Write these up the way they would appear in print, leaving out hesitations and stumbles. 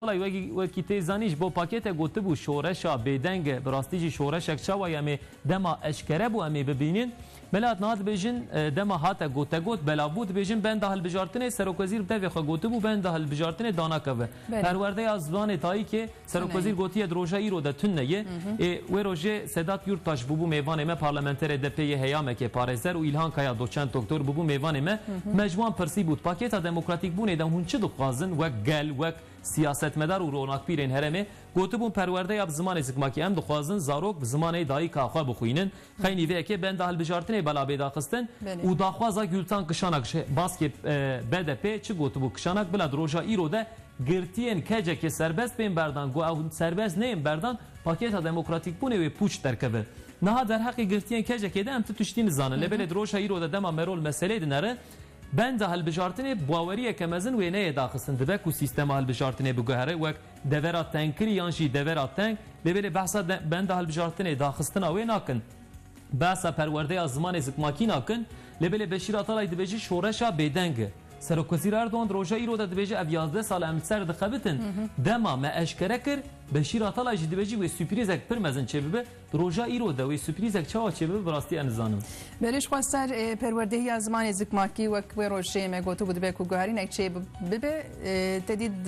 وکی تیزانیش با پاکت گوته بو شورشا بیدنگ براستیجی شورشک چاوی امی دما اشکره بو امی ببینین ملات نهاد بیجن دما هاتا گوته گوت بلاوود بیجن بند هل بجارتنه سرکوزیر بده خو گوته بو بند هل بجارتنه دانا کوه پرورده ازوان تایی که سرکوزیر گوتی دروژه ایرو ده تنه و روژه صدات یورتاش بو میوان ما پارلمانتر دپی هیامه که پارزر و ایلهان کیا دوچند دکتر بو میوان ما مجموعه پرسی بود پاکت دموکراتیک بونه ده هون چه دخوازن و گل و سیاست مدار و رونق پیرین هرمه گوتبون پرورده یا زمان زکماکی ام دخوازن زاروک زمان دایی که آخوا بخوینن خیلی وی که بند هل بجارتنه بلا بیداخستن و داخوازا گلتان کشانک باس که BDP چه گوتبو کشانک بلا دروژا ایرو ده گرتین کجه که سربست بین بردان گو او سربست نیم بردان پاکت دموکراتیک بونه و پوچ ترکبه نه در حق گرتین کجه که ده ام تشتین زانه لبل دروژا ایرو ده دما مرول مسئله دنره بند هل بجارتنه باوریه که مزن و نه داخستن دبک و سیستم هل بجارتنه بگهره وک دورات تنکری یانشی دورات تنک لبل بحثا بند هل بجارتنه داخستن اوی ناکن بحثا پرورده از زمان زکماکی ناکن لبل بشیرات های دبیجی شورشا بیدنگه سرکوزیر اردوان روژه ایرو ده دبیجی او 11 سال امسر دخبتن دما ما اشکره کر بشیرات های دبیجی و سپریزک پر مزن چه ببه روژه ایرو ده و سپریزک چه چه ببه براستی انزانم بریش خواستر پروردهی از زمان زکماکی و که روژه مگوتو بود به کوگهاری نکچه ببه تدید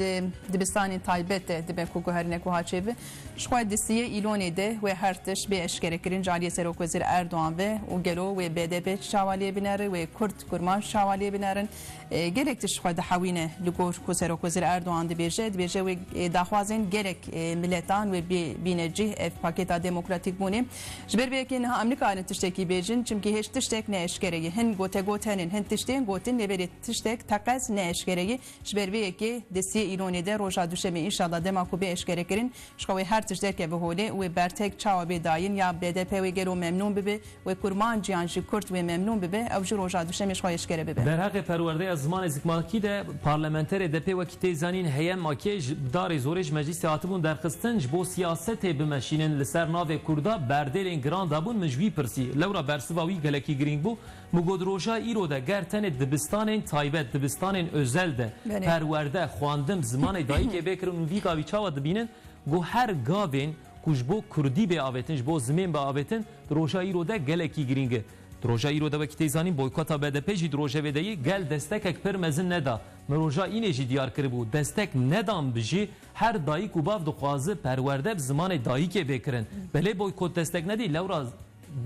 دبستانی تایبت دبه کوگهاری نکوها چه ببه شخواد دستیه ایلونی ده و هرتش به اشکره کرین جالی سرکوزیر اردوان و گلو و BDP شوالیه بناره و کرد کرمان شوالیه بنارن گرک تشخواد حوینه لگور کوسر و کوزر اردوان دبیجه و داخوازن گرک ملتان و بینجی اف پاکتا دموکراتیک بونه جبر بیکن امریکا ان تشتکی بیجن چمکی هیچ تشتک نشکره هن گوتن هن تشتین گوتن لبر تشتک تقاز نشکره جبر بیکی دسی ایرانی ده روزا دوشم ان شاء الله دماکو به اشکره کرین شخوی هر تشتک به هوله و برتک چاو به داین یا BDP و گلو ممنون ببه و کرمان جیانجی کرد و ممنون ببه او روزا دوشم شخوی اشکره ببه در حق پرورده از زمان زکماکی ده پارلمانتر دپ و کیزانین هیئت ماکی دار زورج مجلس هاتبون در خستنج بو سیاست بمشینن لسر ناو کوردا بردلین گراند ابون مجوی پرسی لورا برسواوی گلکی گرینگ بو مگود روژا ایرو ده گرتن دبستان تایبت دبستان özel ده پرورده خواندم زمان دایی که بکرن وی گاوی چاوا دبینن گو هر گاوین کوش بو کردی به آوتنج بو زمین به آوتن روژا ایرو ده گلکی گرینگه دروژه ایرو ده وقتی زنیم بویکوتا BDP جی دروژه بدهی گل دستک پر مزن ندا مروژا اینه جی دیار کرده بود دستک ندام بجی هر دایی کو باف دخوازه پرورده زمان دایی که بکرن بله بویکوت دستک ندی لورا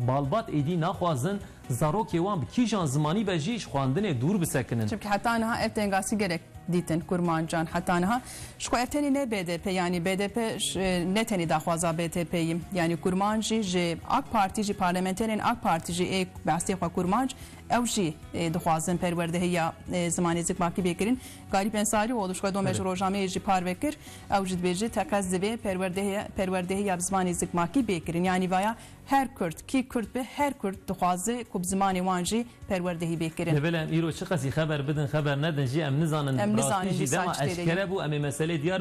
بالبات ایدی نخوازن زاروکی وام کیجان زمانی بجیش خواندن دور بسکنن چون که حتی آنها افتنگاسی گرک دیتن کرمان جان حتی آنها شکو افتنی نه BDP یعنی BDP نتنی دخوازا BDP یعنی کرمان جی اک پارتی جی پارلمانترین اک پارتی جی ایک بحثی خوا کرمان او جی دخوازن پرورده یا زمانی زکماکی بکرین گاریب انساری oldu شکو دومش روزنامه جی پار بکر او جی بیجی تکاز دوی پرورده یا زمانی زکماکی بکرین یعنی ویا هر کرد کی کرد به هر کرد دخوازه کوب زمانی وانجی پروردهی بکرین بلن ایرو چه قصی خبر بدن خبر ندن جی ام نزانن راستی جی دما اشکره بو ام مسئله دیار